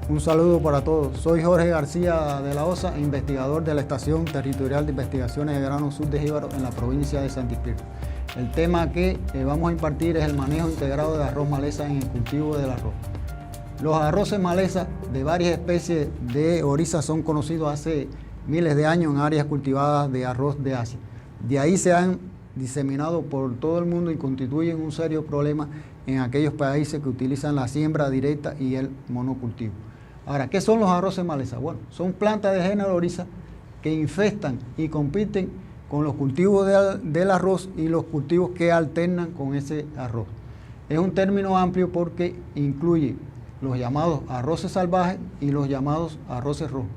Un saludo para todos. Soy Jorge García de la Osa, investigador de la Estación Territorial de Investigaciones de Grano Sur de Jíbaro en la provincia de Santi Espíritu. El tema que vamos a impartir es el manejo integrado de arroz maleza en el cultivo del arroz. Los arroces maleza de varias especies de oriza son conocidos hace miles de años en áreas cultivadas de arroz de Asia. De ahí se han diseminado por todo el mundo y constituyen un serio problema en aquellos países que utilizan la siembra directa y el monocultivo. Ahora, ¿qué son los arroces maleza? Bueno, son plantas de género oriza que infestan y compiten con los cultivos del arroz y los cultivos que alternan con ese arroz. Es un término amplio porque incluye los llamados arroces salvajes y los llamados arroces rojos.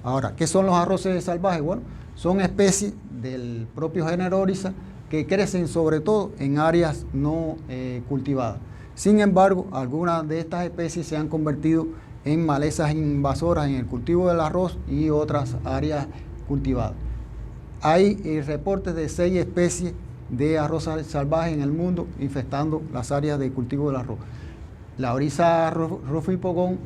Ahora, ¿qué son los arroces salvajes? Bueno, son especies del propio género oriza que crecen sobre todo en áreas no cultivadas. Sin embargo, algunas de estas especies se han convertido en malezas invasoras en el cultivo del arroz y otras áreas cultivadas. Hay reportes de 6 especies de arroz salvaje en el mundo infestando las áreas de cultivo del arroz. La oriza rufipogón,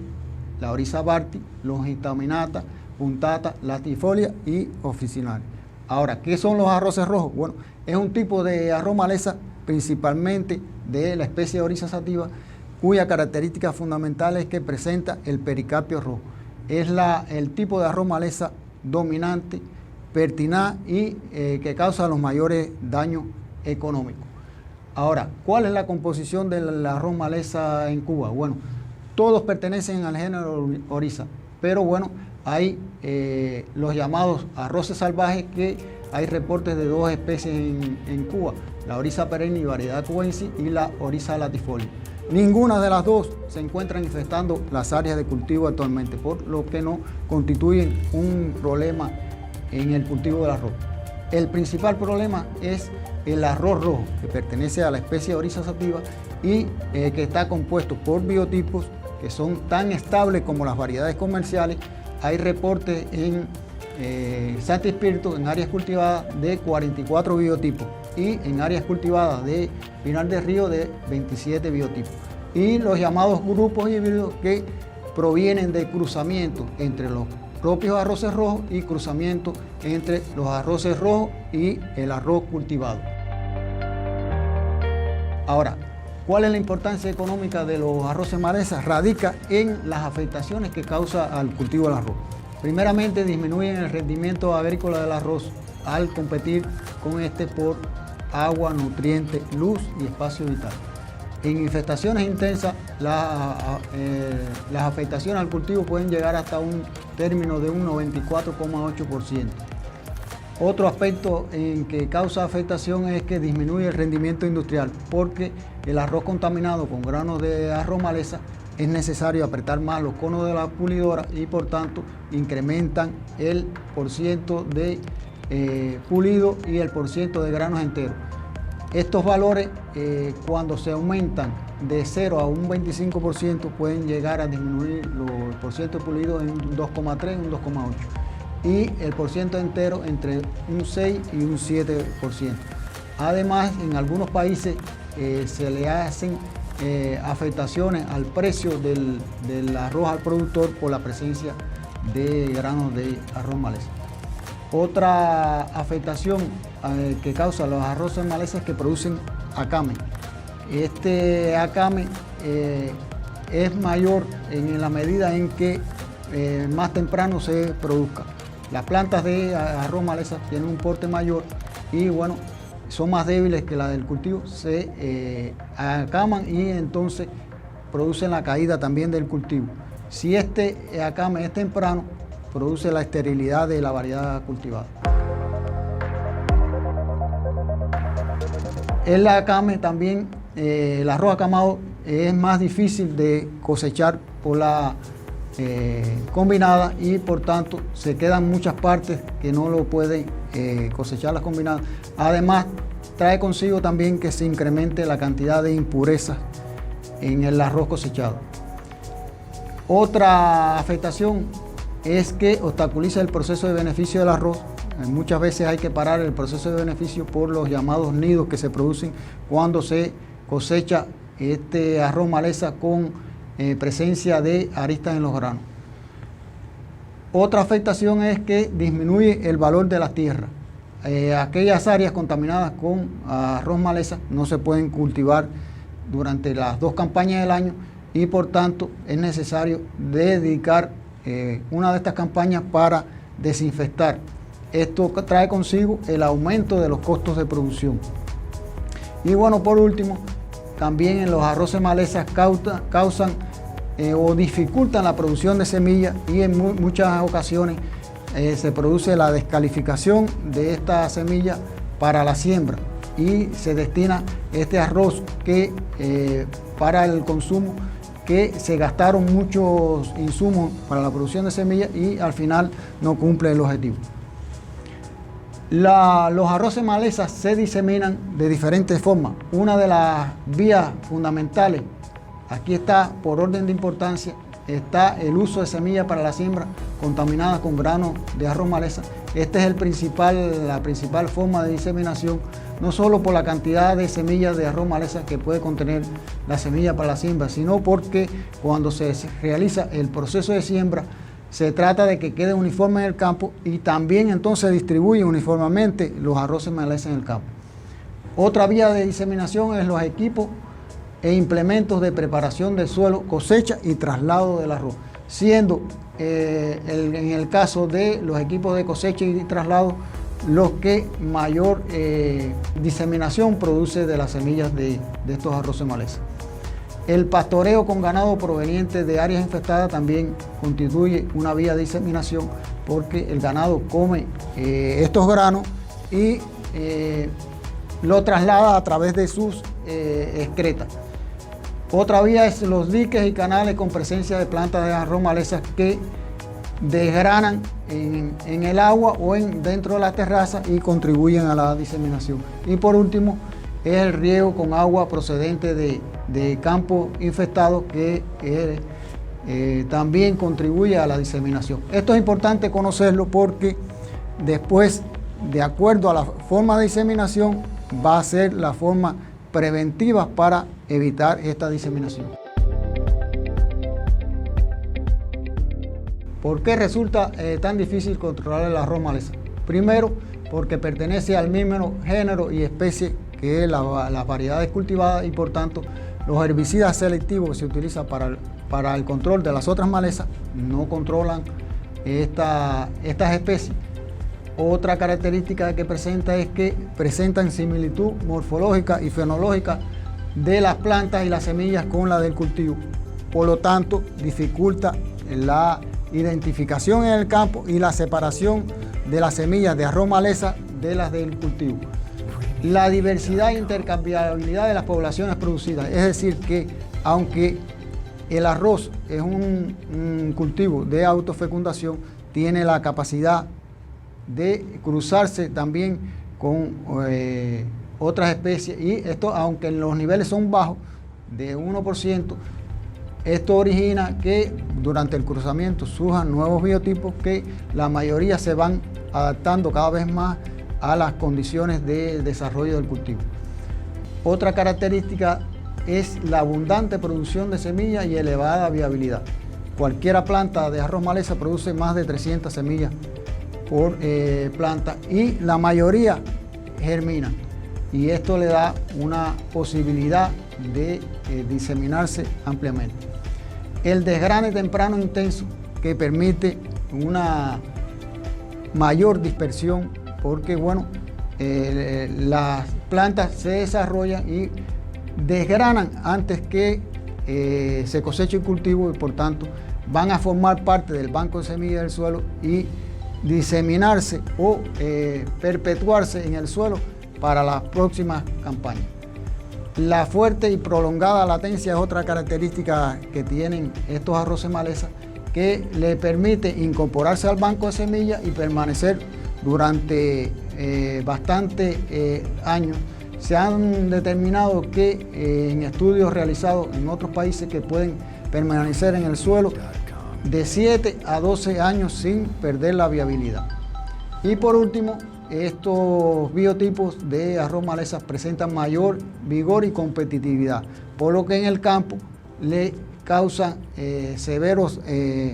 la oriza barti, longistaminata, puntata, latifolia y officinaria. Ahora, ¿qué son los arroces rojos? Bueno, es un tipo de arroz maleza principalmente de la especie de oriza sativa, cuya característica fundamental es que presenta el pericarpio rojo. Es el tipo de arroz maleza dominante, pertinaz y que causa los mayores daños económicos. Ahora, ¿cuál es la composición del arroz maleza en Cuba? Bueno, todos pertenecen al género oriza, pero bueno, hay los llamados arroces salvajes, que hay reportes de 2 especies en Cuba, la oriza perenne y variedad cubensis y la oriza latifolia. Ninguna de las dos se encuentran infestando las áreas de cultivo actualmente, por lo que no constituyen un problema en el cultivo del arroz. El principal problema es el arroz rojo, que pertenece a la especie oriza sativa y que está compuesto por biotipos que son tan estables como las variedades comerciales. Hay reportes en Santi Espíritu, en áreas cultivadas, de 44 biotipos y en áreas cultivadas de Pinar del Río de 27 biotipos. Y los llamados grupos híbridos, que provienen de cruzamientos entre los propios arroces rojos y cruzamientos entre los arroces rojos y el arroz cultivado. Ahora, ¿cuál es la importancia económica de los arroces maleza? Radica en las afectaciones que causa al cultivo del arroz. Primeramente, disminuyen el rendimiento agrícola del arroz al competir con este por agua, nutrientes, luz y espacio vital. En infestaciones intensas, las afectaciones al cultivo pueden llegar hasta un término de un 94,8%. Otro aspecto en que causa afectación es que disminuye el rendimiento industrial, porque el arroz contaminado con granos de arroz maleza es necesario apretar más los conos de la pulidora y por tanto incrementan el % de pulido y el % de granos enteros. Estos valores, cuando se aumentan de 0 a un 25%, pueden llegar a disminuir el % pulido en un 2,3, un 2,8 y el % entero entre un 6 y un 7%. Además, en algunos países se le hacen afectaciones al precio del arroz al productor por la presencia de granos de arroz maleza. Otra afectación que causa los arroces maleza es que producen acame. Este acame es mayor en la medida en que más temprano se produzca. Las plantas de arroz maleza tienen un porte mayor y bueno, son más débiles que las del cultivo, se acaman y entonces producen la caída también del cultivo. Si este acame es temprano, produce la esterilidad de la variedad cultivada. El acame también, el arroz acamado es más difícil de cosechar por la combinada y por tanto se quedan muchas partes que no lo pueden cosechar las combinadas. Además, trae consigo también que se incremente la cantidad de impurezas en el arroz cosechado. Otra afectación es que obstaculiza el proceso de beneficio del arroz. Muchas veces hay que parar el proceso de beneficio por los llamados nidos que se producen cuando se cosecha este arroz maleza con presencia de aristas en los granos. Otra afectación es que disminuye el valor de la tierra. Aquellas áreas contaminadas con arroz maleza no se pueden cultivar durante las 2 campañas del año y por tanto es necesario dedicar una de estas campañas para desinfectar. Esto trae consigo el aumento de los costos de producción. Y bueno, por último, también en los arroces malezas causan o dificultan la producción de semillas y en muchas ocasiones se produce la descalificación de esta semilla para la siembra y se destina este arroz que para el consumo, que se gastaron muchos insumos para la producción de semillas y al final no cumple el objetivo. Los arroces malezas se diseminan de diferentes formas. Una de las vías fundamentales, aquí está por orden de importancia, está el uso de semillas para la siembra contaminadas con granos de arroz maleza. Esta es la principal forma de diseminación, no solo por la cantidad de semillas de arroz maleza que puede contener la semilla para la siembra, sino porque cuando se realiza el proceso de siembra, se trata de que quede uniforme en el campo y también entonces distribuye uniformemente los arroces maleza en el campo. Otra vía de diseminación es los equipos e implementos de preparación del suelo, cosecha y traslado del arroz, siendo en el caso de los equipos de cosecha y traslado los que mayor diseminación produce de las semillas de estos arroces maleza. El pastoreo con ganado proveniente de áreas infestadas también constituye una vía de diseminación porque el ganado come estos granos y lo traslada a través de sus excretas. Otra vía es los diques y canales con presencia de plantas de arroz maleza que desgranan en el agua o dentro de la terraza y contribuyen a la diseminación. Y por último es el riego con agua procedente de campos infestados que también contribuye a la diseminación. Esto es importante conocerlo porque después, de acuerdo a la forma de diseminación, va a ser la forma preventiva para evitar esta diseminación. ¿Por qué resulta tan difícil controlar el arroz maleza? Primero, porque pertenece al mismo género y especie que las variedades cultivadas y por tanto los herbicidas selectivos que se utilizan para el control de las otras malezas no controlan estas especies. Otra característica que presenta es que presentan similitud morfológica y fenológica de las plantas y las semillas con la del cultivo. Por lo tanto, dificulta la identificación en el campo y la separación de las semillas de arroz maleza de las del cultivo. La diversidad e intercambiabilidad de las poblaciones producidas, es decir que aunque el arroz es un cultivo de autofecundación, tiene la capacidad de cruzarse también con otras especies y esto, aunque los niveles son bajos, de 1%, esto origina que durante el cruzamiento surjan nuevos biotipos que la mayoría se van adaptando cada vez más a las condiciones de desarrollo del cultivo. Otra característica es la abundante producción de semillas y elevada viabilidad. Cualquier planta de arroz maleza produce más de 300 semillas por planta y la mayoría germina y esto le da una posibilidad de diseminarse ampliamente. El desgrane temprano intenso que permite una mayor dispersión porque bueno, las plantas se desarrollan y desgranan antes que se coseche el cultivo y por tanto van a formar parte del banco de semillas del suelo y diseminarse o perpetuarse en el suelo para las próximas campañas. La fuerte y prolongada latencia es otra característica que tienen estos arroces maleza que le permite incorporarse al banco de semillas y permanecer durante bastantes años. Se han determinado que en estudios realizados en otros países que pueden permanecer en el suelo de 7 a 12 años sin perder la viabilidad. Y por último, estos biotipos de arroz maleza presentan mayor vigor y competitividad, por lo que en el campo le causan severas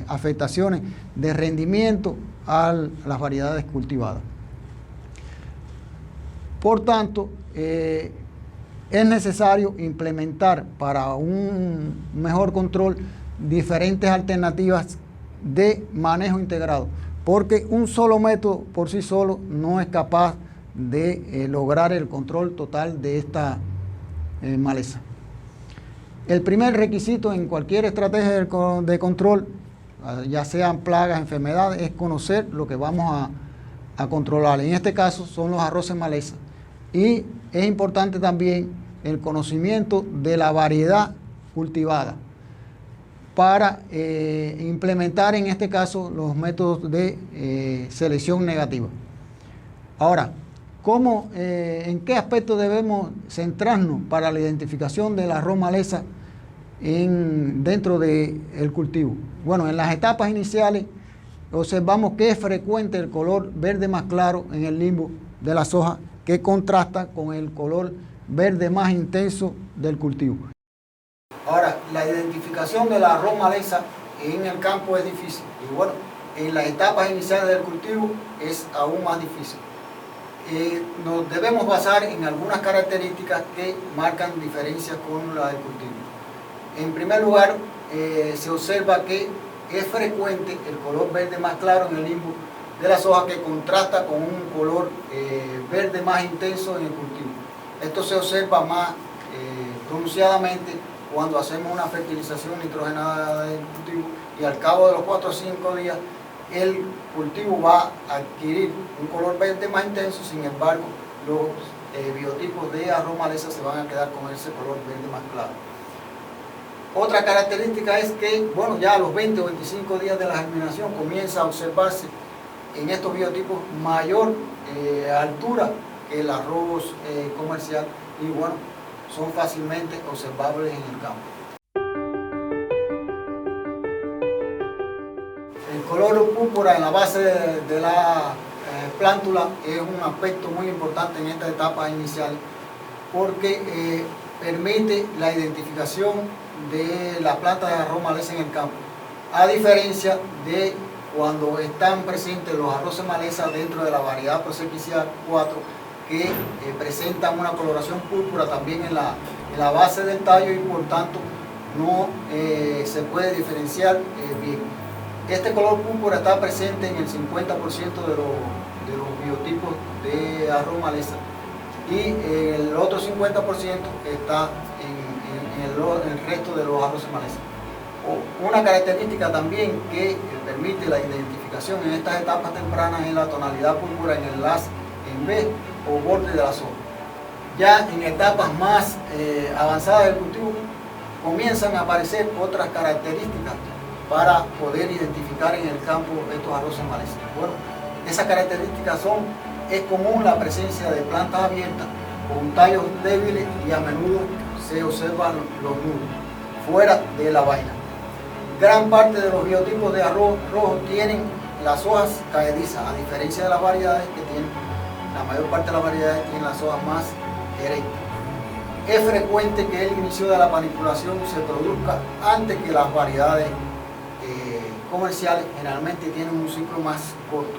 afectaciones de rendimiento a las variedades cultivadas. Por tanto, es necesario implementar para un mejor control diferentes alternativas de manejo integrado, porque un solo método por sí solo no es capaz de lograr el control total de esta maleza. El primer requisito en cualquier estrategia de control, ya sean plagas, enfermedades, es conocer lo que vamos a controlar. En este caso son los arroces maleza. Y es importante también el conocimiento de la variedad cultivada para implementar en este caso los métodos de selección negativa. Ahora, ¿en qué aspecto debemos centrarnos para la identificación del arroz maleza dentro del cultivo? Bueno, en las etapas iniciales observamos que es frecuente el color verde más claro en el limbo de la soja, que contrasta con el color verde más intenso del cultivo. Ahora, la identificación del arroz maleza en el campo es difícil y bueno, en las etapas iniciales del cultivo es aún más difícil. Nos debemos basar en algunas características que marcan diferencias con la del cultivo. En primer lugar, se observa que es frecuente el color verde más claro en el limbo de la soja, que contrasta con un color verde más intenso en el cultivo. Esto se observa más pronunciadamente cuando hacemos una fertilización nitrogenada del cultivo y al cabo de los 4 o 5 días el cultivo va a adquirir un color verde más intenso. Sin embargo, los biotipos de arroz maleza se van a quedar con ese color verde más claro. Otra característica es que, bueno, ya a los 20 o 25 días de la germinación comienza a observarse en estos biotipos mayor altura que el arroz comercial y bueno, son fácilmente observables en el campo. El color púrpura en la base de la plántula es un aspecto muy importante en esta etapa inicial porque permite la identificación de la planta de arroz maleza en el campo, a diferencia de cuando están presentes los arroces maleza dentro de la variedad Proserpinea 4, que presentan una coloración púrpura también en la base del tallo y por tanto no se puede diferenciar bien. Este color púrpura está presente en el 50% de los biotipos de arroz maleza y el otro 50% está en el resto de los arroces maleza. Una característica también que permite la identificación en estas etapas tempranas es la tonalidad púrpura en el haz en vez o borde de la soja. Ya en etapas más avanzadas del cultivo comienzan a aparecer otras características para poder identificar en el campo estos arroces maleza. Bueno, esas características es común la presencia de plantas abiertas con tallos débiles y a menudo se observan los nudos fuera de la vaina. Gran parte de los biotipos de arroz rojo tienen las hojas caedizas, a diferencia de las variedades que tienen, la mayor parte de las variedades tienen las hojas más erectas. Es frecuente que el inicio de la manipulación se produzca antes que las variedades comerciales, generalmente tienen un ciclo más corto.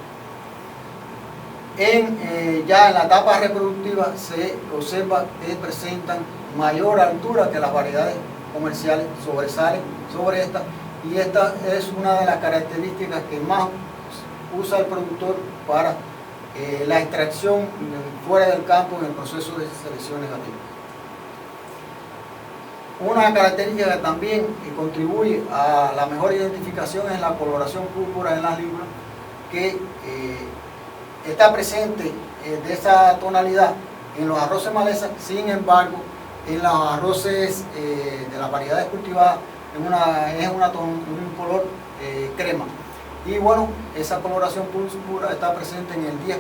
Ya en la etapa reproductiva se observa que presentan mayor altura que las variedades comerciales, sobresalen sobre esta, y esta es una de las características que más usa el productor para la extracción fuera del campo en el proceso de selección negativa. Una característica que también contribuye a la mejor identificación es la coloración púrpura en las lígulas, que está presente de esa tonalidad en los arroces maleza. Sin embargo, en los arroces de las variedades cultivadas es un color crema. Y bueno, esa coloración púrpura está presente en el 10%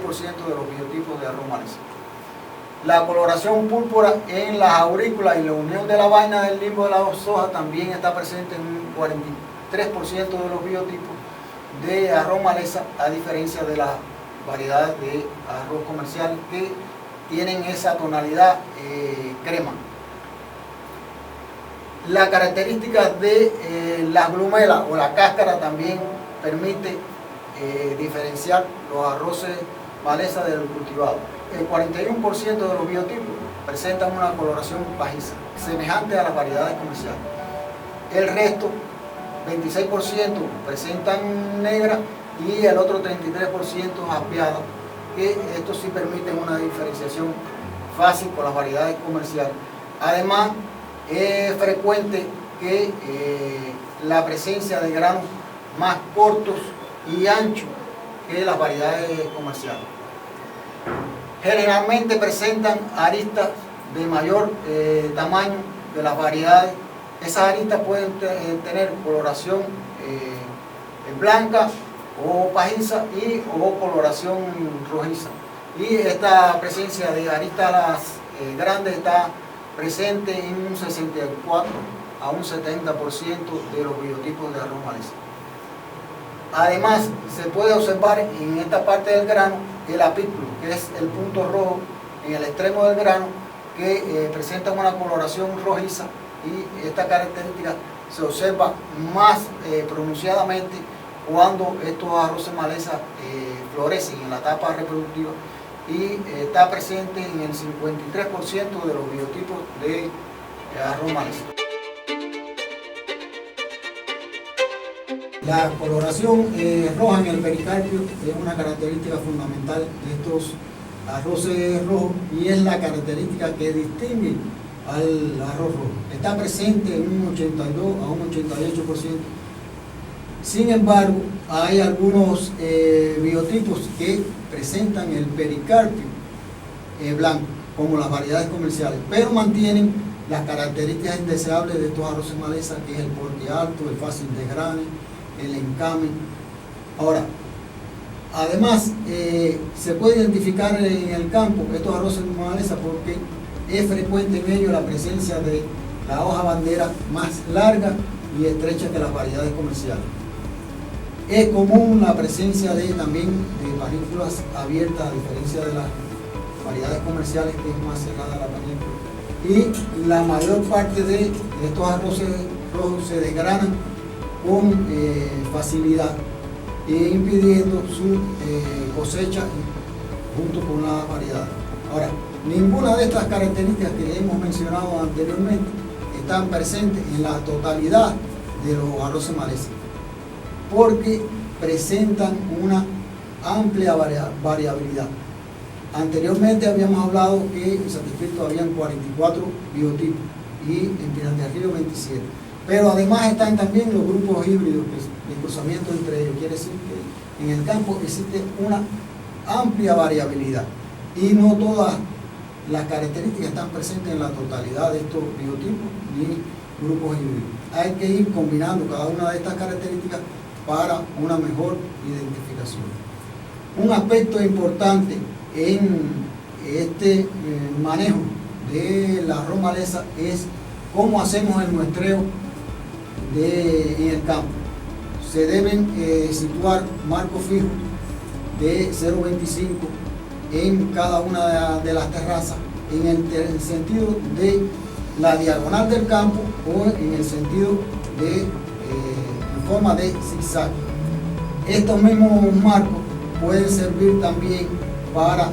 de los biotipos de arroz maleza. La coloración púrpura en las aurículas y la unión de la vaina del limbo de la soja también está presente en un 43% de los biotipos de arroz maleza, a diferencia de las variedades de arroz comercial que tienen esa tonalidad crema. La característica de la glumela o la cáscara también permite diferenciar los arroces maleza del cultivado. El 41% de los biotipos presentan una coloración pajiza, semejante a las variedades comerciales. El resto, 26%, presentan negra y el otro 33% jaspeada, que esto sí permite una diferenciación fácil con las variedades comerciales. Además, es frecuente que la presencia de granos más cortos y anchos que las variedades comerciales. Generalmente presentan aristas de mayor tamaño de las variedades. Esas aristas pueden tener coloración blanca o pajiza o coloración rojiza. Y esta presencia de aristas grandes está presente en un 64 a un 70% de los biotipos de arroz maleza. Además, se puede observar en esta parte del grano el apículo, que es el punto rojo en el extremo del grano, que presenta una coloración rojiza, y esta característica se observa más pronunciadamente cuando estos arroces maleza florecen en la etapa reproductiva, y está presente en el 53% de los biotipos de arroz maleza. La coloración roja en el pericarpio es una característica fundamental de estos arroces rojos y es la característica que distingue al arroz rojo. Está presente en un 82 a un 88%. Sin embargo, hay algunos biotipos que presentan el pericarpio blanco, como las variedades comerciales, pero mantienen las características indeseables de estos arroces maleza, que es el porte alto, el fácil desgrane, el encame. Ahora, además, se puede identificar en el campo estos arroces maleza porque es frecuente en ellos la presencia de la hoja bandera más larga y estrecha que las variedades comerciales. Es común la presencia también de panículas abiertas, a diferencia de las variedades comerciales, que es más cerrada la panícula. Y la mayor parte de estos arroces rojos se desgranan con facilidad, impidiendo su cosecha junto con la variedad. Ahora, ninguna de estas características que hemos mencionado anteriormente están presentes en la totalidad de los arroces maleza, porque presentan una amplia variabilidad. Anteriormente habíamos hablado que en Santispíritu habían 44 biotipos y en Pinar-del-Río 27. Pero además están también los grupos híbridos, el cruzamiento entre ellos. Quiere decir que en el campo existe una amplia variabilidad y no todas las características están presentes en la totalidad de estos biotipos ni grupos híbridos. Hay que ir combinando cada una de estas características para una mejor identificación. Un aspecto importante en este manejo de la arroz maleza es cómo hacemos el muestreo en el campo. Se deben situar marcos fijos de 0,25 en cada una de las terrazas, en el sentido de la diagonal del campo o en el sentido de en forma de zigzag. Estos mismos marcos pueden servir también para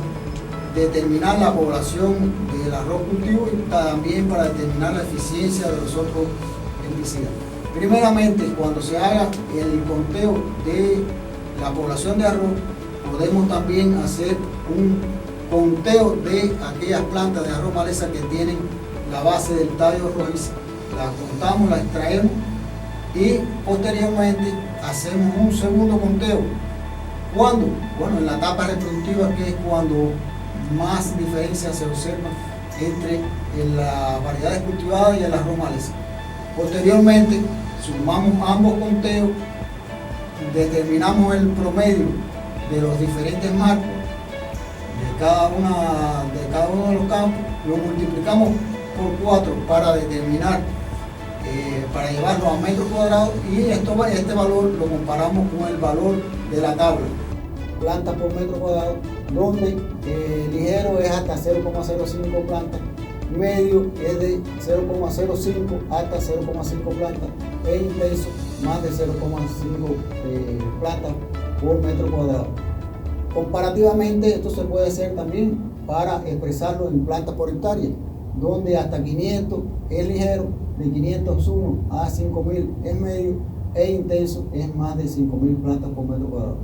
determinar la población del arroz cultivo y también para determinar la eficiencia de los otros herbicidas. Primeramente, cuando se haga el conteo de la población de arroz, podemos también hacer un conteo de aquellas plantas de arroz maleza que tienen la base del tallo rojiza. La contamos, la extraemos y posteriormente hacemos un segundo conteo. ¿Cuándo? Bueno, en la etapa reproductiva, que es cuando más diferencias se observan entre las variedades cultivadas y el arroz maleza. Posteriormente, sumamos ambos conteos, determinamos el promedio de los diferentes marcos de cada uno de los campos, lo multiplicamos por 4 para determinar, para llevarlo a metros cuadrados, y este valor lo comparamos con el valor de la tabla, plantas por metro cuadrado, donde ligero es hasta 0,05 plantas medio es de 0,05 hasta 0,5 plantas e intenso más de 0,5 plantas por metro cuadrado. Comparativamente, esto se puede hacer también para expresarlo en plantas por hectárea, donde hasta 500 es ligero, de 501 a 5000 es medio e intenso es más de 5000 plantas por metro cuadrado.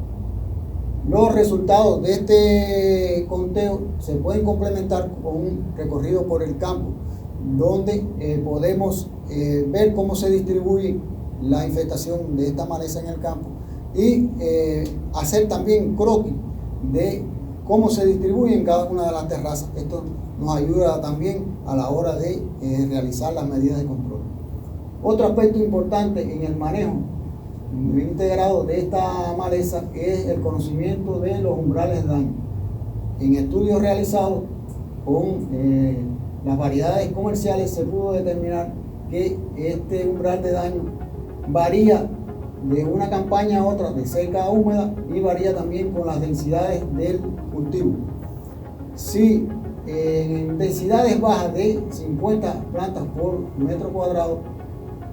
Los resultados de este conteo se pueden complementar con un recorrido por el campo, donde podemos ver cómo se distribuye la infestación de esta maleza en el campo y hacer también croquis de cómo se distribuye en cada una de las terrazas. Esto nos ayuda también a la hora de realizar las medidas de control. Otro aspecto importante en el manejo integrado de esta maleza es el conocimiento de los umbrales de daño. En estudios realizados con las variedades comerciales se pudo determinar que este umbral de daño varía de una campaña a otra, de seca a húmeda, y varía también con las densidades del cultivo. Si en densidades bajas de 50 plantas por metro cuadrado,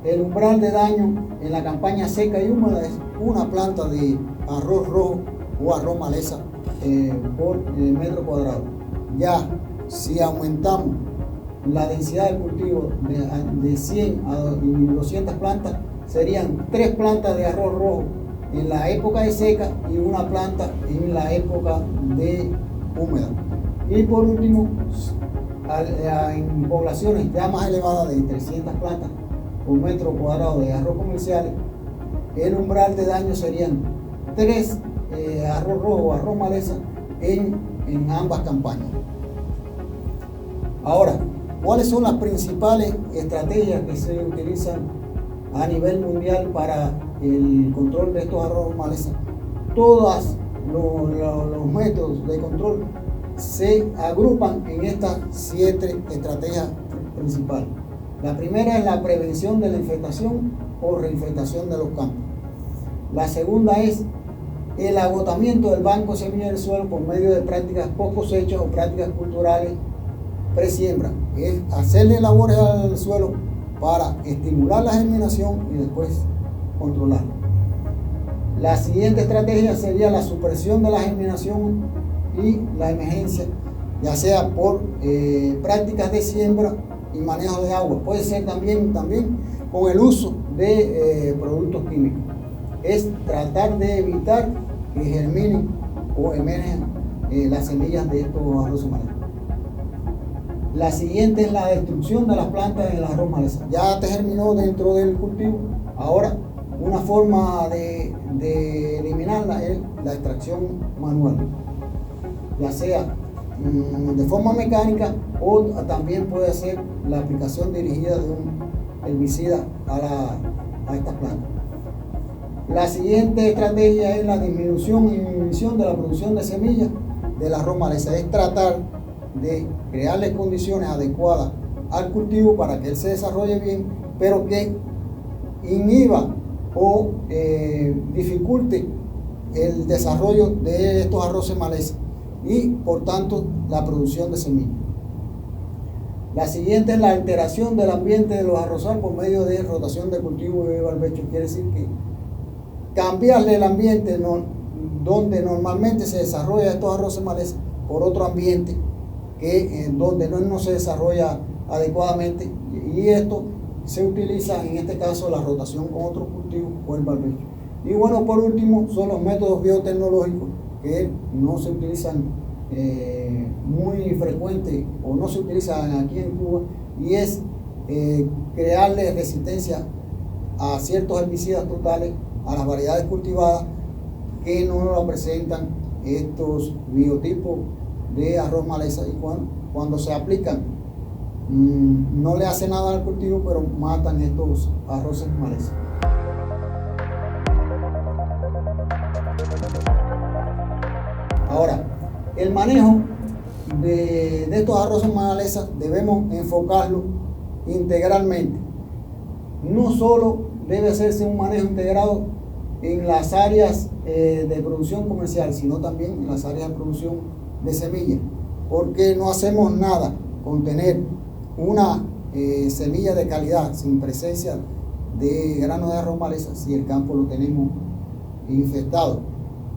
el umbral de daño en la campaña seca y húmeda es una planta de arroz rojo o arroz maleza por metro cuadrado. Ya si aumentamos la densidad del cultivo de 100 a 200 plantas, serían 3 plantas de arroz rojo en la época de seca y una planta en la época de húmeda. Y por último, en poblaciones ya más elevadas de 300 plantas por metro cuadrado de arroz comerciales, el umbral de daño serían 3 arroz rojo o arroz maleza en ambas campañas. Ahora, ¿cuáles son las principales estrategias que se utilizan a nivel mundial para el control de estos arroz maleza? Todos los métodos de control se agrupan en estas 7 estrategias principales. La primera es la prevención de la infestación o reinfestación de los campos. La segunda es el agotamiento del banco de semillas del suelo por medio de prácticas post cosecha o prácticas culturales presiembra. Es hacerle labores al suelo para estimular la germinación y después controlarla. La siguiente estrategia sería la supresión de la germinación y la emergencia, ya sea por prácticas de siembra y manejo de agua. Puede ser también con el uso de productos químicos. Es tratar de evitar que germinen o emerjan las semillas de estos arroz maleza. La siguiente es la destrucción de las plantas en el arroz maleza. Ya te germinó dentro del cultivo. Ahora, una forma de eliminarla es la extracción manual, ya sea de forma mecánica o también puede ser la aplicación dirigida de un herbicida a estas plantas. La siguiente estrategia es la disminución y inhibición de la producción de semillas del arroz maleza. Es tratar de crearle condiciones adecuadas al cultivo para que él se desarrolle bien, pero que inhiba o dificulte el desarrollo de estos arroces maleza y por tanto la producción de semillas. La siguiente es la alteración del ambiente de los arrozales por medio de rotación de cultivo y barbecho. Quiere decir que cambiarle el ambiente donde normalmente se desarrolla estos arroces maleza por otro ambiente donde no se desarrolla adecuadamente, y esto se utiliza en este caso la rotación con otros cultivos o el barbecho. Y bueno, por último son los métodos biotecnológicos que no se utilizan muy frecuente o no se utilizan aquí en Cuba, y es crearle resistencia a ciertos herbicidas totales a las variedades cultivadas que no lo presentan estos biotipos de arroz maleza, y cuando se aplican no le hace nada al cultivo, pero matan estos arroces maleza. Ahora, el manejo de estos arroces maleza debemos enfocarlo integralmente. No solo debe hacerse un manejo integrado en las áreas de producción comercial, sino también en las áreas de producción de semillas, porque no hacemos nada con tener una semilla de calidad sin presencia de granos de arroz maleza si el campo lo tenemos infestado,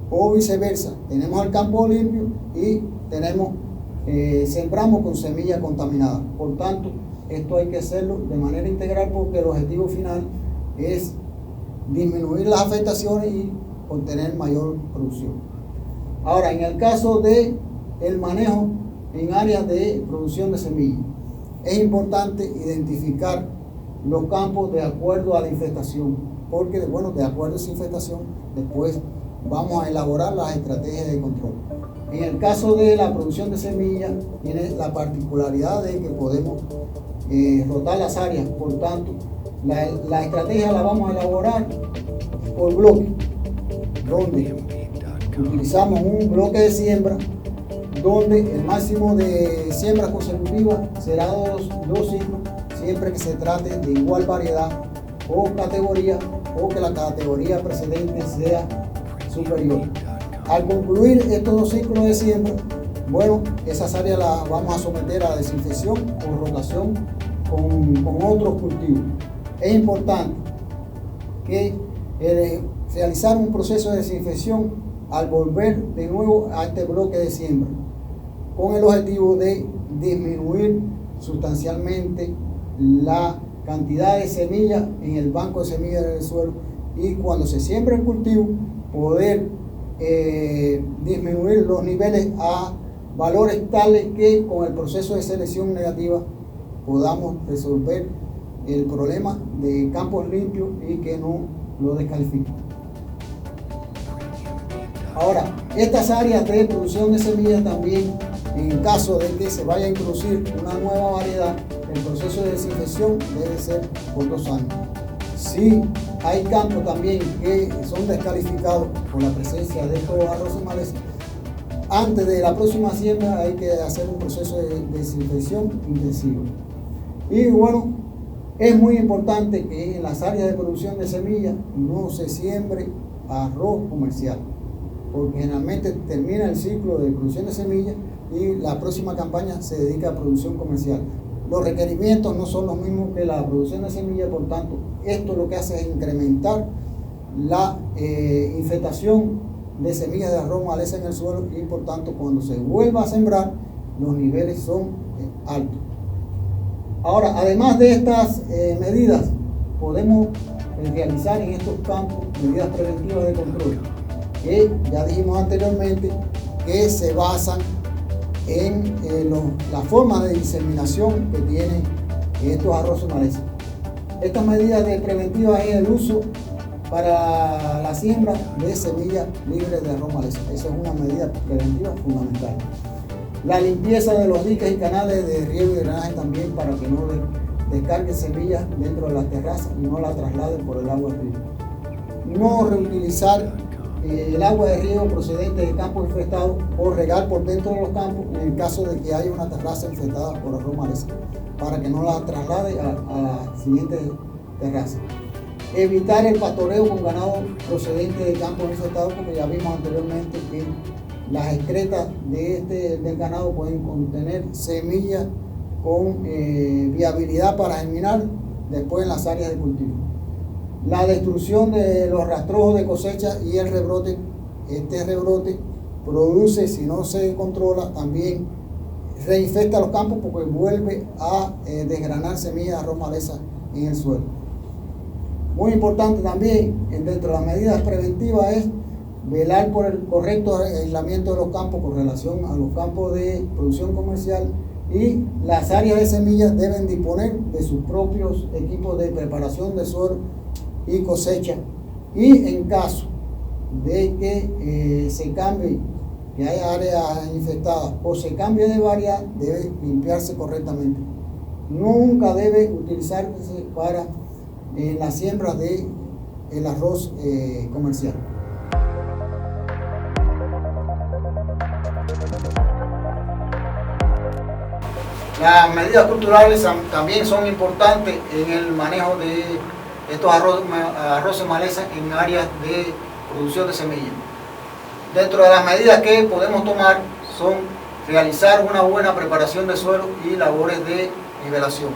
o viceversa, tenemos el campo limpio y sembramos con semilla contaminada. Por tanto, esto hay que hacerlo de manera integral porque el objetivo final es disminuir las afectaciones y obtener mayor producción. Ahora, en el caso de el manejo en áreas de producción de semillas, es importante identificar los campos de acuerdo a la infestación, porque bueno, de acuerdo a esa infestación, después vamos a elaborar las estrategias de control. En el caso de la producción de semillas, tiene la particularidad de que podemos rotar las áreas, por tanto, la estrategia la vamos a elaborar por bloque, donde utilizamos un bloque de siembra, donde el máximo de siembras consecutivas será dos ciclos, siempre que se trate de igual variedad o categoría, o que la categoría precedente sea superior. Al concluir estos 2 ciclos de siembra, bueno, esas áreas las vamos a someter a la desinfección o rotación con otros cultivos. Es importante que realizar un proceso de desinfección al volver de nuevo a este bloque de siembra, con el objetivo de disminuir sustancialmente la cantidad de semillas en el banco de semillas del suelo, y cuando se siembra el cultivo poder disminuir los niveles a valores tales que con el proceso de selección negativa podamos resolver el problema de campos limpios y que no lo descalifiquen. Ahora, estas áreas de producción de semillas también, en caso de que se vaya a introducir una nueva variedad, el proceso de desinfección debe ser por 2 años. Si hay campos también que son descalificados por la presencia de estos arroces maleza, antes de la próxima siembra hay que hacer un proceso de desinfección intensivo. Y bueno, es muy importante que en las áreas de producción de semillas no se siembre arroz comercial, porque generalmente termina el ciclo de producción de semillas y la próxima campaña se dedica a producción comercial. Los requerimientos no son los mismos que la producción de semillas, por tanto, esto lo que hace es incrementar la infestación de semillas de arroz maleza en el suelo, y por tanto, cuando se vuelva a sembrar, los niveles son altos. Ahora, además de estas medidas, podemos realizar en estos campos medidas preventivas de control, que ya dijimos anteriormente que se basan en la forma de diseminación que tienen estos arroces maleza. Estas medidas preventivas es el uso para la siembra de semillas libres de arroz maleza. Esa es una medida preventiva fundamental. La limpieza de los diques y canales de riego y drenaje también, para que no descarguen semillas dentro de las terrazas y no las trasladen por el agua de riego. No reutilizar el agua de riego procedente de campos infestados o regar por dentro de los campos en el caso de que haya una terraza infestada por arroz maleza, para que no la traslade a la siguiente terraza. Evitar el pastoreo con ganado procedente de campos infestados, porque ya vimos anteriormente que las excretas del ganado pueden contener semillas con viabilidad para germinar después en las áreas de cultivo. La destrucción de los rastrojos de cosecha y el rebrote. Este rebrote produce, si no se controla, también reinfecta los campos, porque vuelve a desgranar semillas de arroz maleza en el suelo. Muy importante también, dentro de las medidas preventivas, es velar por el correcto aislamiento de los campos con relación a los campos de producción comercial, y las áreas de semillas deben disponer de sus propios equipos de preparación de suelo y cosecha, y en caso de que se cambie, que haya áreas infectadas o se cambie de variedad, debe limpiarse correctamente. Nunca debe utilizarse para la siembra del arroz comercial. Las medidas culturales también son importantes en el manejo de estos arroces maleza en áreas de producción de semillas. Dentro de las medidas que podemos tomar son realizar una buena preparación de suelo y labores de nivelación.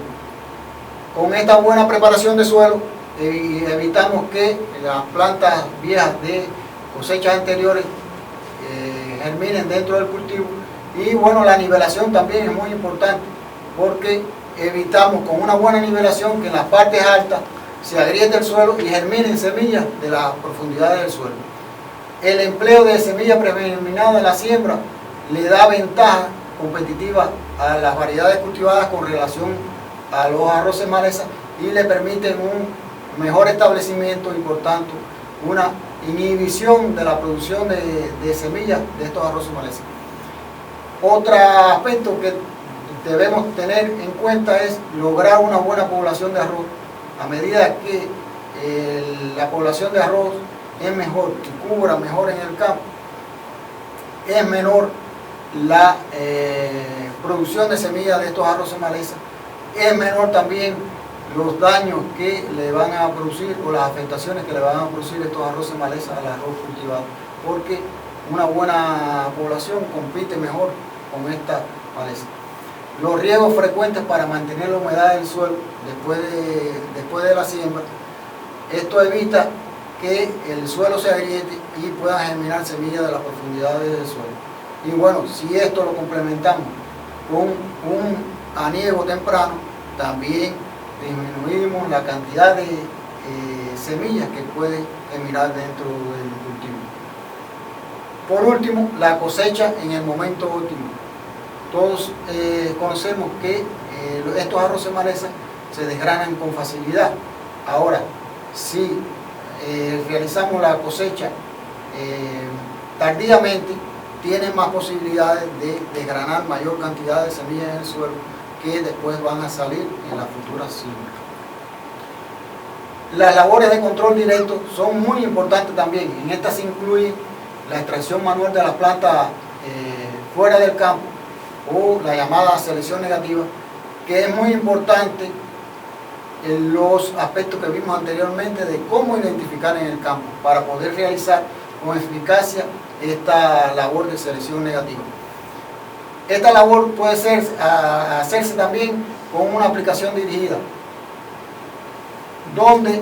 Con esta buena preparación de suelo evitamos que las plantas viejas de cosechas anteriores germinen dentro del cultivo. Y bueno, la nivelación también es muy importante porque evitamos con una buena nivelación que en las partes altas se agriete el suelo y germinen semillas de las profundidades del suelo. El empleo de semilla predeterminada en la siembra le da ventaja competitiva a las variedades cultivadas con relación a los arroces maleza y le permiten un mejor establecimiento y por tanto una inhibición de la producción de semillas de estos arroces maleza. Otro aspecto que debemos tener en cuenta es lograr una buena población de arroz. A medida que la población de arroz es mejor, que cubra mejor en el campo, es menor la producción de semillas de estos arroces maleza, es menor también los daños que le van a producir o las afectaciones que le van a producir estos arroces maleza al arroz cultivado, porque una buena población compite mejor con esta maleza. Los riegos frecuentes para mantener la humedad del suelo después de la siembra, esto evita que el suelo se agriete y pueda germinar semillas de las profundidades del suelo. Y bueno, si esto lo complementamos con un aniego temprano, también disminuimos la cantidad de semillas que puede germinar dentro del cultivo. Por último, la cosecha en el momento óptimo. Todos conocemos que estos arroces maleza se desgranan con facilidad. Ahora, si realizamos la cosecha tardíamente, tienen más posibilidades de desgranar mayor cantidad de semillas en el suelo que después van a salir en la futura siembra. Las labores de control directo son muy importantes también. En estas se incluye la extracción manual de la planta fuera del campo o la llamada selección negativa, que es muy importante en los aspectos que vimos anteriormente de cómo identificar en el campo para poder realizar con eficacia esta labor de selección negativa. Esta labor puede hacerse también con una aplicación dirigida, donde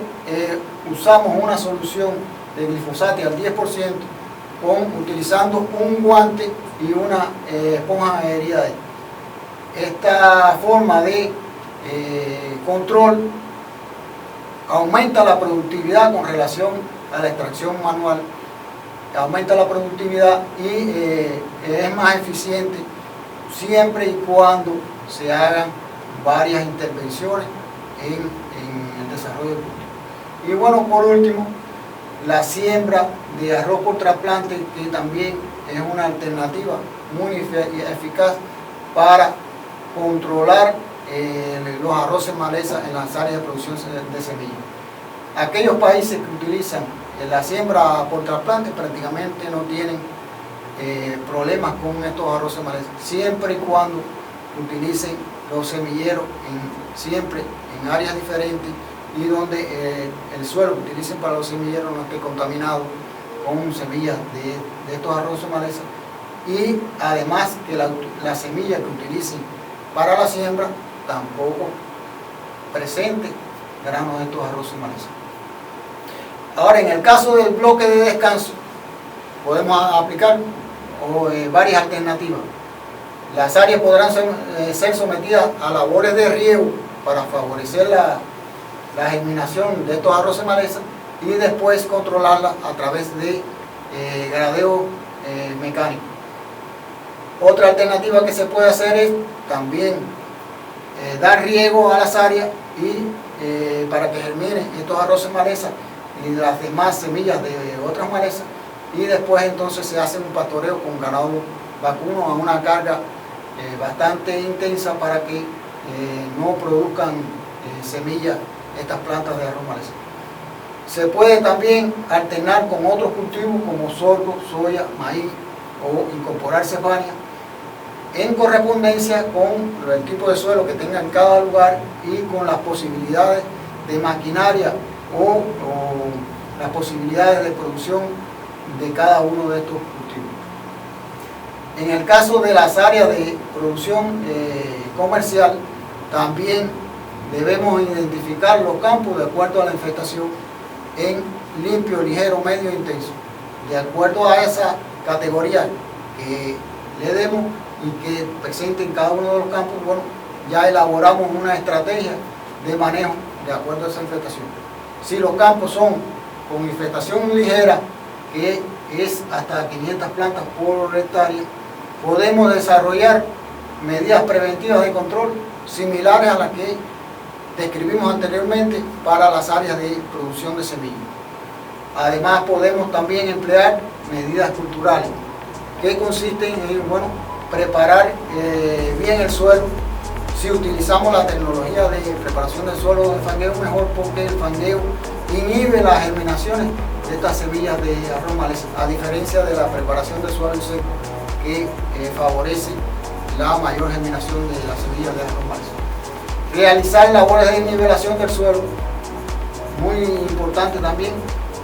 usamos una solución de glifosato al 10% utilizando un guante y una esponja herida. Esta forma de control aumenta la productividad con relación a la extracción manual, aumenta la productividad y es más eficiente siempre y cuando se hagan varias intervenciones en el desarrollo del cultivo. Y bueno, por último, la siembra de arroz por trasplante, que también es una alternativa muy eficaz para controlar los arroces maleza en las áreas de producción de semillas. Aquellos países que utilizan la siembra por trasplante prácticamente no tienen problemas con estos arroces maleza, siempre y cuando utilicen los semilleros siempre en áreas diferentes y donde el suelo que utilicen para los semilleros no esté contaminado con semillas de estos arroces maleza, y además que la semilla que utilicen para la siembra tampoco presente granos de estos arroces maleza. Ahora, en el caso del bloque de descanso, podemos aplicar varias alternativas. Las áreas podrán ser sometidas a labores de riego para favorecer la germinación de estos arroces maleza y después controlarla a través de gradeo mecánico. Otra alternativa que se puede hacer es también dar riego a las áreas y para que germinen estos arroces maleza y las demás semillas de otras malezas, y después entonces se hace un pastoreo con ganado vacuno a una carga bastante intensa para que no produzcan semillas estas plantas de arroz maleza. Se puede también alternar con otros cultivos como sorgo, soya, maíz o incorporar cephania en correspondencia con el tipo de suelo que tenga en cada lugar y con las posibilidades de maquinaria o las posibilidades de producción de cada uno de estos cultivos. En el caso de las áreas de producción comercial, También debemos identificar los campos de acuerdo a la infestación en limpio, ligero, medio e intenso. De acuerdo a esa categoría que le demos y que presenten cada uno de los campos, bueno, ya elaboramos una estrategia de manejo de acuerdo a esa infestación. Si los campos son con infestación ligera, que es hasta 500 plantas por hectárea, podemos desarrollar medidas preventivas de control similares a las que describimos anteriormente para las áreas de producción de semillas. Además, podemos también emplear medidas culturales que consisten en, bueno, preparar bien el suelo. Si utilizamos la tecnología de preparación del suelo de fangueo, mejor, porque el fangueo inhibe las germinaciones de estas semillas de arroz maleza, a diferencia de la preparación del suelo seco, que favorece la mayor germinación de las semillas de arroz maleza. Realizar labores de nivelación del suelo, muy importante también,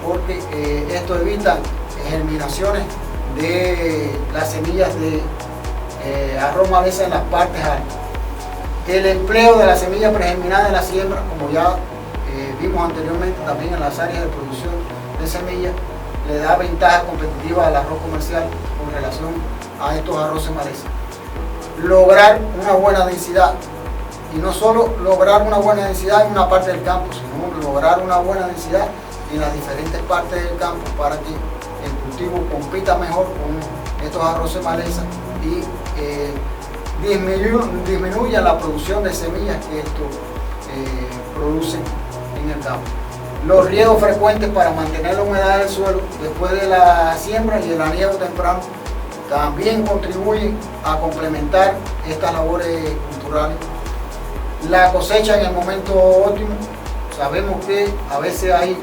porque esto evita germinaciones de las semillas de arroz maleza en las partes altas. El empleo de la semilla pregerminada en la siembra, como ya vimos anteriormente también en las áreas de producción de semillas, le da ventaja competitiva al arroz comercial con relación a estos arroces maleza. Lograr una buena densidad, y no solo lograr una buena densidad en una parte del campo, sino lograr una buena densidad en las diferentes partes del campo para que el cultivo compita mejor con estos arroces maleza y disminuya la producción de semillas que estos producen en el campo. Los riegos frecuentes para mantener la humedad del suelo después de la siembra y el aniego temprano también contribuyen a complementar estas labores culturales. La cosecha en el momento óptimo, sabemos que a veces hay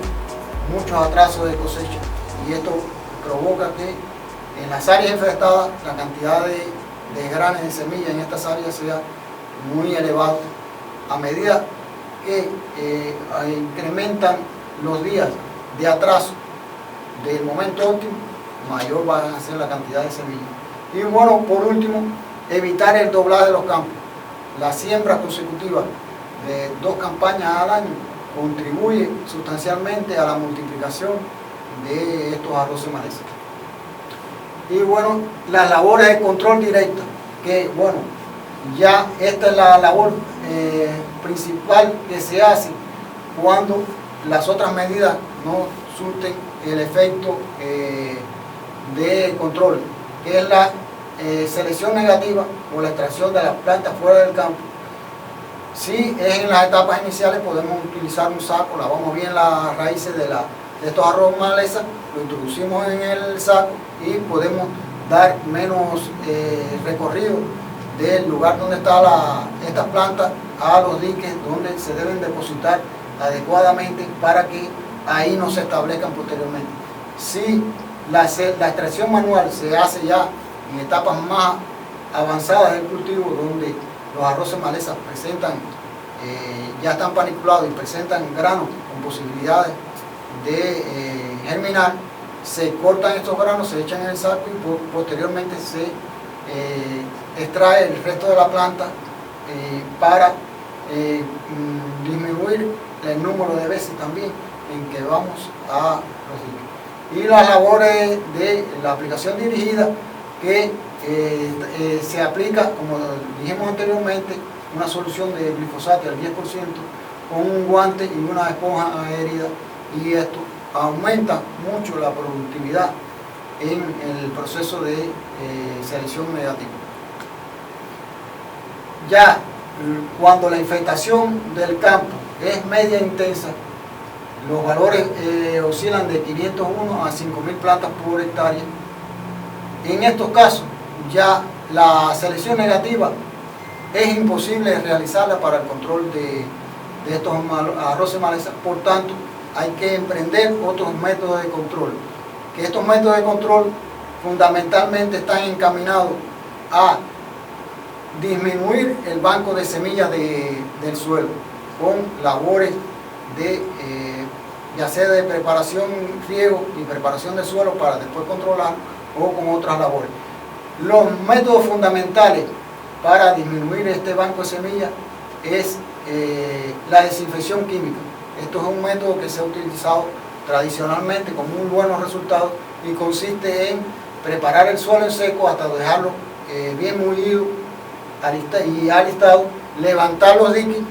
muchos atrasos de cosecha y esto provoca que en las áreas infestadas la cantidad de desgranes de semilla en estas áreas sea muy elevado. A medida que incrementan los días de atraso del momento óptimo, mayor va a ser la cantidad de semillas. Y bueno, por último, evitar el doblaje de los campos. La siembra consecutiva de 2 campañas al año contribuye sustancialmente a la multiplicación de estos arroces maleza. Y bueno, las labores de control directo, que bueno, ya esta es la labor principal que se hace cuando las otras medidas no surten el efecto de control, que es la selección negativa o la extracción de las plantas fuera del campo. Si es en las etapas iniciales, podemos utilizar un saco, lavamos bien las raíces de estos arroz maleza, lo introducimos en el saco y podemos dar menos recorrido del lugar donde está estas plantas a los diques donde se deben depositar adecuadamente para que ahí no se establezcan posteriormente. Si la extracción manual se hace ya en etapas más avanzadas del cultivo, donde los arroces malezas presentan, ya están paniculados y presentan granos con posibilidades de germinar, se cortan estos granos, se echan en el saco y posteriormente se extrae el resto de la planta para disminuir el número de veces también en que vamos a los diques. Y las labores de la aplicación dirigida, que se aplica, como dijimos anteriormente, una solución de glifosato al 10% con un guante y una esponja adherida, y esto aumenta mucho la productividad en el proceso de selección negativa. Ya cuando la infestación del campo es media intensa, los valores oscilan de 501 a 5.000 plantas por hectárea. En estos casos ya la selección negativa es imposible realizarla para el control de estos arroces maleza. Por tanto, hay que emprender otros métodos de control, que estos métodos de control fundamentalmente están encaminados a disminuir el banco de semillas del suelo con labores de ya sea de preparación, riego y preparación del suelo para después controlar, o con otras labores. Los métodos fundamentales para disminuir este banco de semillas es la desinfección química. Esto es un método que se ha utilizado tradicionalmente con muy buenos resultados y consiste en preparar el suelo en seco hasta dejarlo bien mullido y alistado, levantar los diques,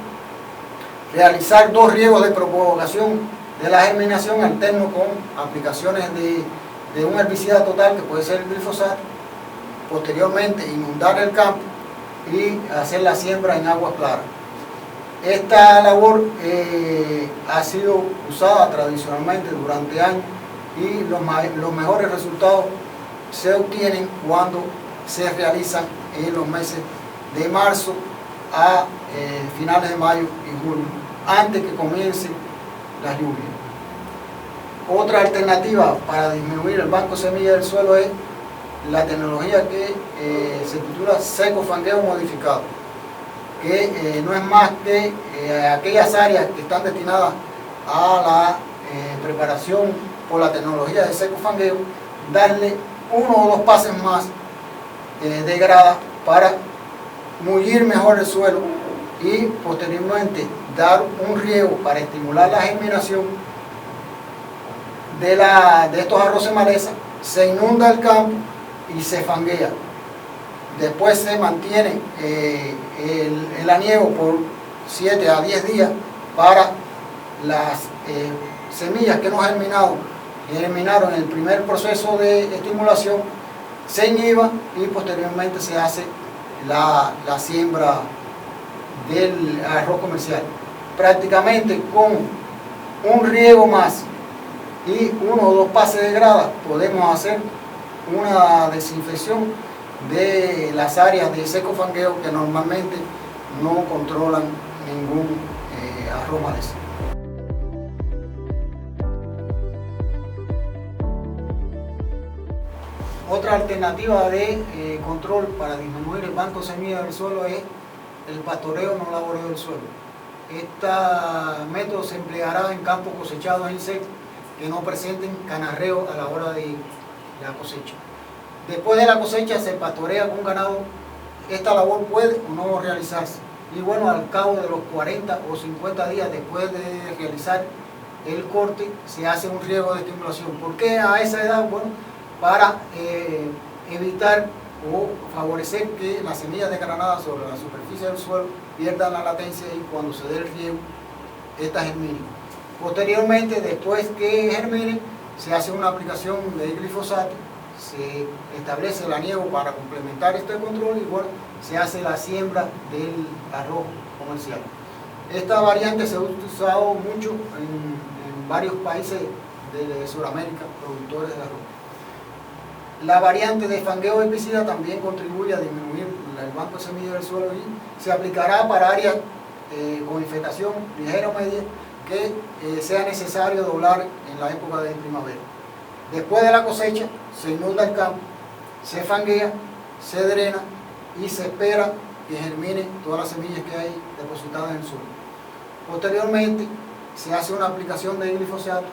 realizar 2 riegos de propagación de la germinación alterno con aplicaciones de un herbicida total que puede ser el glifosato, posteriormente inundar el campo y hacer la siembra en aguas claras. Esta labor ha sido usada tradicionalmente durante años y los mejores resultados se obtienen cuando se realizan en los meses de marzo a finales de mayo y junio, antes que comiencen las lluvias. Otra alternativa para disminuir el banco de semillas del suelo es la tecnología que se titula seco fangueo modificado, que no es más que aquellas áreas que están destinadas a la preparación por la tecnología de seco fangueo, darle 1 o 2 pases más de grada para mullir mejor el suelo y posteriormente dar un riego para estimular la germinación de estos arroces maleza. Se inunda el campo y se fanguea. Después se mantiene el aniego por 7 a 10 días para las semillas que no germinaron en el primer proceso de estimulación, se inhiba y posteriormente se hace la siembra del arroz comercial. Prácticamente con un riego más y 1 o 2 pases de grada podemos hacer una desinfección de las áreas de seco fangueo que normalmente no controlan ningún arroz maleza. Otra alternativa de control para disminuir el banco de semillas del suelo es el pastoreo no laboreo del suelo. Este método se empleará en campos cosechados en seco que no presenten canarreo a la hora de la cosecha. Después de la cosecha se pastorea con ganado. Esta labor puede o no realizarse. Y bueno, al cabo de los 40 o 50 días después de realizar el corte, se hace un riego de estimulación. ¿Por qué a esa edad? Bueno, para evitar o favorecer que las semillas desgranadas sobre la superficie del suelo pierdan la latencia y cuando se dé el riego, estas germinen. Posteriormente, después que germinen, se hace una aplicación de glifosato, se establece el aniego para complementar este control y bueno, se hace la siembra del arroz comercial. Esta variante se ha usado mucho en varios países de Sudamérica, productores de arroz. La variante de fangueo herbicida también contribuye a disminuir el banco de semillas del suelo y se aplicará para áreas con infestación ligera o media que sea necesario doblar en la época de primavera. Después de la cosecha se inunda el campo, se fanguea, se drena y se espera que germinen todas las semillas que hay depositadas en el suelo. Posteriormente se hace una aplicación de glifosato,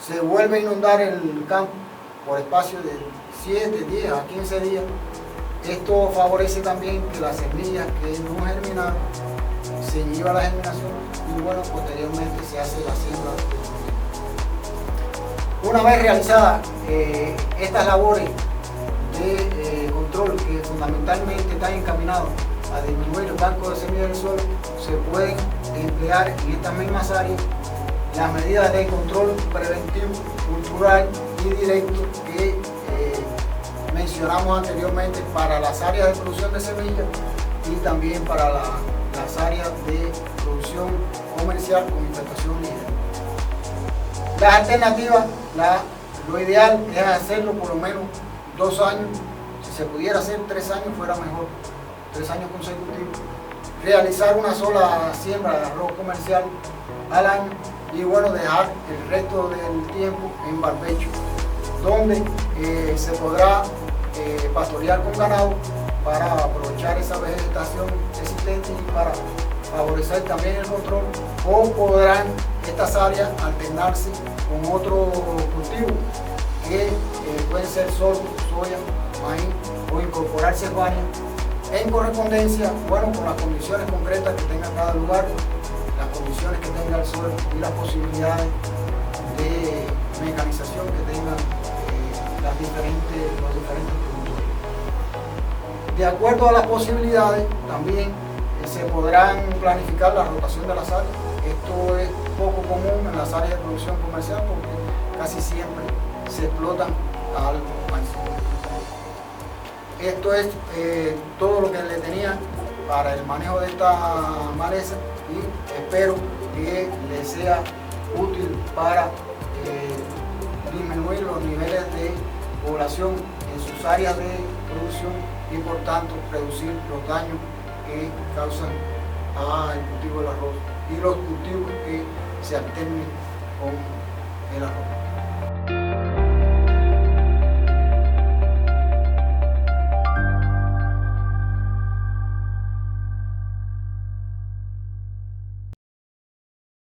se vuelve a inundar el campo por espacio de 7, 10 a 15 días. Esto favorece también que las semillas que no germinaron se inhiba la germinación y bueno, posteriormente se hace la siembra. Una vez realizadas estas labores de control que fundamentalmente están encaminados a disminuir el banco de semillas del suelo, se pueden emplear en estas mismas áreas las medidas de control preventivo, cultural y directo que mencionamos anteriormente para las áreas de producción de semillas y también para las áreas de producción comercial con infestación ligera. Las alternativas, lo ideal es hacerlo por lo menos 2 años, si se pudiera hacer 3 años fuera mejor, 3 años consecutivos. Realizar una sola siembra de arroz comercial al año y bueno, dejar el resto del tiempo en barbecho, donde se podrá pastorear con ganado para aprovechar esa vegetación existente y para favorecer también el control, o podrán estas áreas alternarse con otro cultivo que pueden ser sorgo, soya, maíz o incorporar cereales en correspondencia, bueno, con las condiciones concretas que tenga cada lugar, las condiciones que tenga el suelo y las posibilidades de mecanización que tengan los diferentes productores. De acuerdo a las posibilidades, también se podrán planificar la rotación de las áreas. Esto es poco común en las áreas de producción comercial porque casi siempre se explotan al maíz. Esto es todo lo que le tenía para el manejo de esta maleza y espero que le sea útil para disminuir los niveles de población en sus áreas de producción y por tanto reducir los daños que causan al cultivo del arroz y los cultivos que se alternen con el arroz.